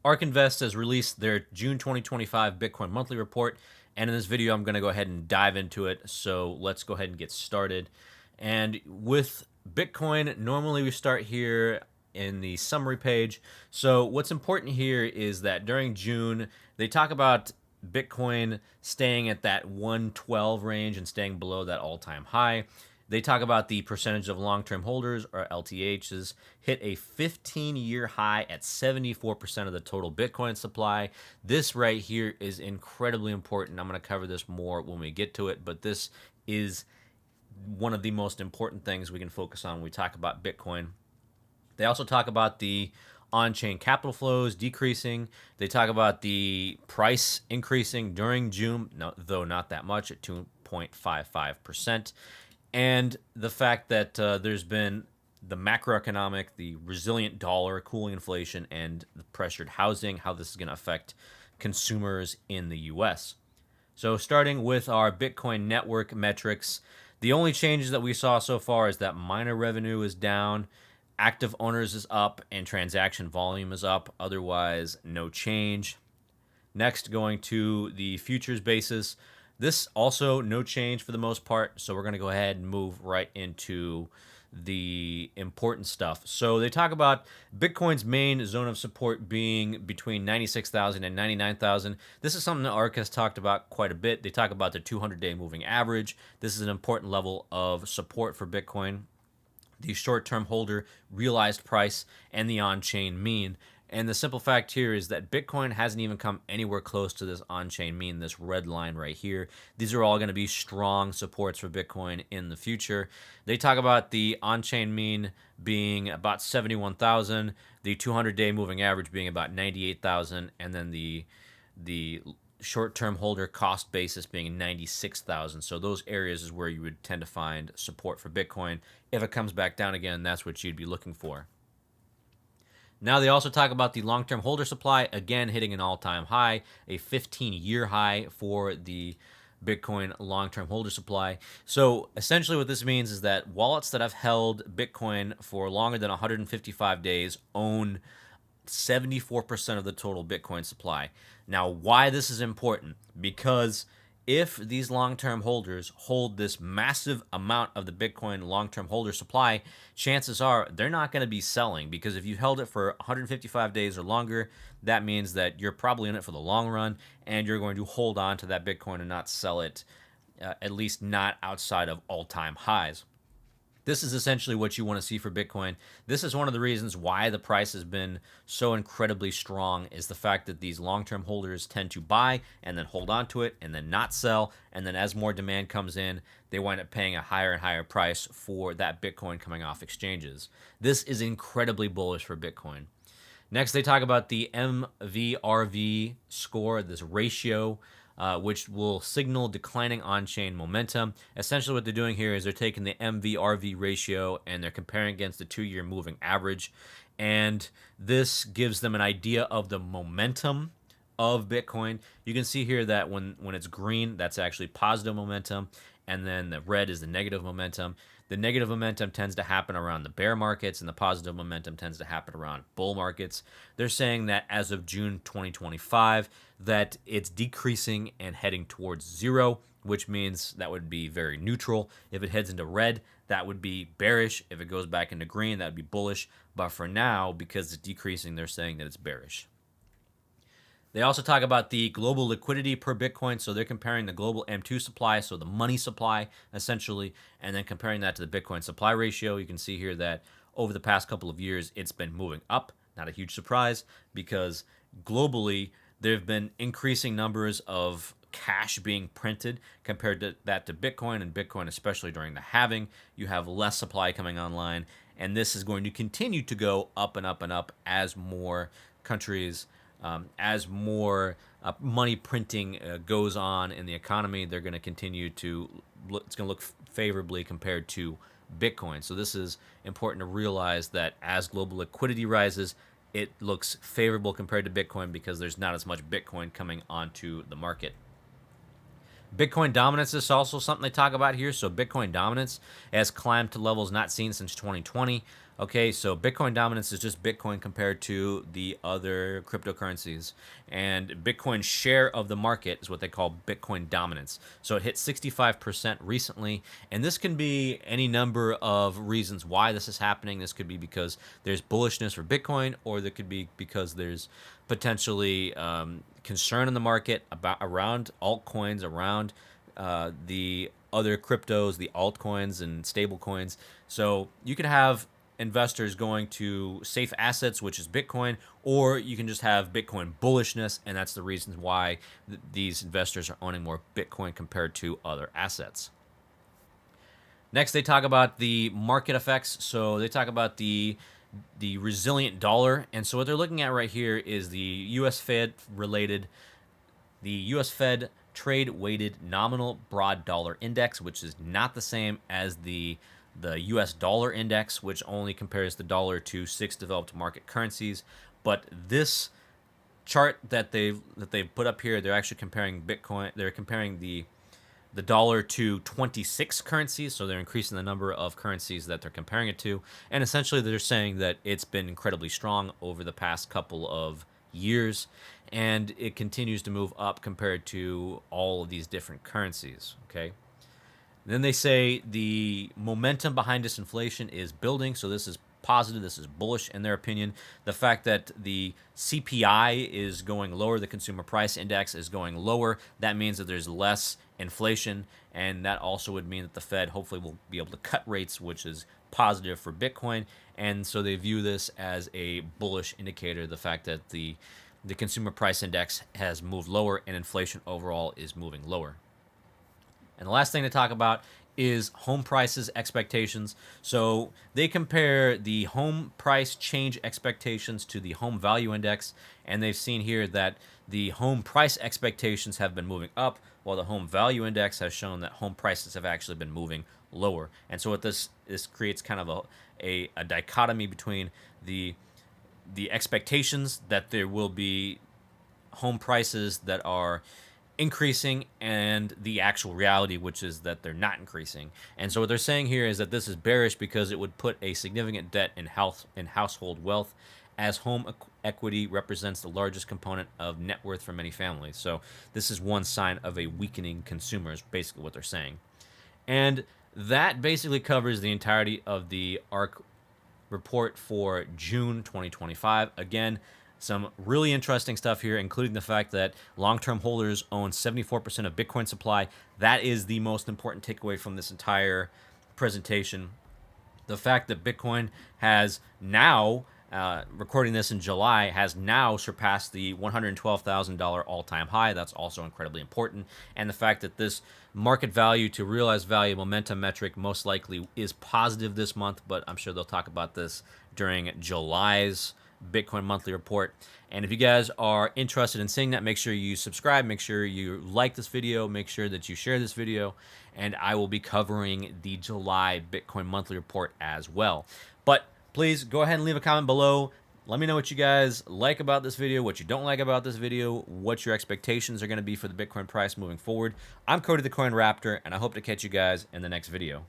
ARK Invest has released their June 2025 Bitcoin monthly report, and in this video, I'm going to go ahead and dive into it. So let's go ahead and get started. And with Bitcoin, normally we start here in the summary page. So what's important here is that during June, they talk about Bitcoin staying at that 112 range and staying below that all-time high. They talk about the percentage of long-term holders, or LTHs, hit a 15-year high at 74% of the total Bitcoin supply. This right here is incredibly important. I'm going to cover this more when we get to it, but this is one of the most important things we can focus on when we talk about Bitcoin. They also talk about the on-chain capital flows decreasing. They talk about the price increasing during June, though not that much, at 2.55%. And the fact that there's been the macroeconomic, the resilient dollar, cooling inflation, and the pressured housing, how this is going to affect consumers in the U.S. So starting with our Bitcoin network metrics, the only changes that we saw so far is that miner revenue is down, active owners is up, and transaction volume is up. Otherwise, no change. Next, going to the futures basis. This also no change for the most part, so we're going to go ahead and move right into the important stuff. So they talk about Bitcoin's main zone of support being between 96,000 and 99,000. This is something that ARK has talked about quite a bit. They talk about the 200-day moving average. This is an important level of support for Bitcoin. The short-term holder realized price and the on-chain mean. And the simple fact here is that Bitcoin hasn't even come anywhere close to this on-chain mean, this red line right here. These are all going to be strong supports for Bitcoin in the future. They talk about the on-chain mean being about 71,000, the 200-day moving average being about 98,000, and then the short-term holder cost basis being 96,000. So those areas is where you would tend to find support for Bitcoin. If it comes back down again, that's what you'd be looking for. Now they also talk about the long-term holder supply, again hitting an all-time high, a 15-year high for the Bitcoin long-term holder supply. So essentially what this means is that wallets that have held Bitcoin for longer than 155 days own 74% of the total Bitcoin supply. Now, why this is important? Because if these long-term holders hold this massive amount of the Bitcoin long-term holder supply, chances are they're not going to be selling, because if you held it for 155 days or longer, that means that you're probably in it for the long run and you're going to hold on to that Bitcoin and not sell it, at least not outside of all-time highs. This is essentially what you want to see for Bitcoin. This is one of the reasons why the price has been so incredibly strong, is the fact that these long-term holders tend to buy and then hold on to it and then not sell. And then as more demand comes in, they wind up paying a higher and higher price for that Bitcoin coming off exchanges. This is incredibly bullish for Bitcoin. Next, they talk about the MVRV score, this ratio, which will signal declining on-chain momentum. Essentially what they're doing here is they're taking the MVRV ratio and they're comparing against the 2-year moving average. And this gives them an idea of the momentum of Bitcoin. You can see here that when it's green, that's actually positive momentum. And then the red is the negative momentum. The negative momentum tends to happen around the bear markets, and the positive momentum tends to happen around bull markets. They're saying that as of June 2025, that it's decreasing and heading towards zero, which means that would be very neutral. If it heads into red, that would be bearish. If it goes back into green, that would be bullish. But for now, because it's decreasing, they're saying that it's bearish. They also talk about the global liquidity per Bitcoin. So they're comparing the global M2 supply, so the money supply essentially, and then comparing that to the Bitcoin supply ratio. You can see here that over the past couple of years, it's been moving up. Not a huge surprise, because globally, there have been increasing numbers of cash being printed compared to that to Bitcoin, and Bitcoin, especially during the halving, you have less supply coming online. And this is going to continue to go up and up and up as more countries, as more money printing goes on in the economy. They're going to continue to it's going to look favorably compared to Bitcoin. So this is important to realize, that as global liquidity rises, it looks favorable compared to Bitcoin because there's not as much Bitcoin coming onto the market. Bitcoin dominance is also something they talk about here. So Bitcoin dominance has climbed to levels not seen since 2020. Okay, so Bitcoin dominance is just Bitcoin compared to the other cryptocurrencies. And Bitcoin's share of the market is what they call Bitcoin dominance. So it hit 65% recently. And this can be any number of reasons why this is happening. This could be because there's bullishness for Bitcoin, or there could be because there's potentially concern in the market around altcoins, around the other cryptos, the altcoins and stable coins. So you could have investors going to safe assets, which is Bitcoin, or you can just have Bitcoin bullishness, and that's the reason why these investors are owning more Bitcoin compared to other assets. Next, they talk about the market effects. So they talk about the resilient dollar, and so what they're looking at right here is the U.S. Fed trade weighted nominal broad dollar index, which is not the same as the US dollar index, which only compares the dollar to 6 developed market currencies. But this chart that they've put up here, they're actually comparing Bitcoin. They're comparing the dollar to 26 currencies, so they're increasing the number of currencies that they're comparing it to. And essentially, they're saying that it's been incredibly strong over the past couple of years, and it continues to move up compared to all of these different currencies. Okay. Then they say the momentum behind disinflation is building. So this is positive. This is bullish in their opinion. The fact that the CPI is going lower, the consumer price index is going lower, that means that there's less inflation. And that also would mean that the Fed hopefully will be able to cut rates, which is positive for Bitcoin. And so they view this as a bullish indicator, the fact that the consumer price index has moved lower and inflation overall is moving lower. And the last thing to talk about is home prices expectations. So they compare the home price change expectations to the home value index, and they've seen here that the home price expectations have been moving up, while the home value index has shown that home prices have actually been moving lower. And so what this creates kind of a dichotomy between the expectations that there will be home prices that are increasing and the actual reality, which is that they're not increasing. And so what they're saying here is that this is bearish because it would put a significant debt in household wealth, as home equity represents the largest component of net worth for many families. So this is one sign of a weakening consumer, is basically what they're saying. And that basically covers the entirety of the ARK report for June 2025. Again, some really interesting stuff here, including the fact that long-term holders own 74% of Bitcoin supply. That is the most important takeaway from this entire presentation. The fact that Bitcoin has now, recording this in July, has now surpassed the $112,000 all-time high. That's also incredibly important. And the fact that this market value to realized value momentum metric most likely is positive this month, but I'm sure they'll talk about this during July's Bitcoin monthly report. And if you guys are interested in seeing that, make sure you subscribe, make sure you like this video, make sure that you share this video, and I will be covering the July Bitcoin monthly report as well. But please go ahead and leave a comment below. Let me know what you guys like about this video, what you don't like about this video, what your expectations are going to be for the Bitcoin price moving forward. I'm Cody the Coin Raptor, and I hope to catch you guys in the next video.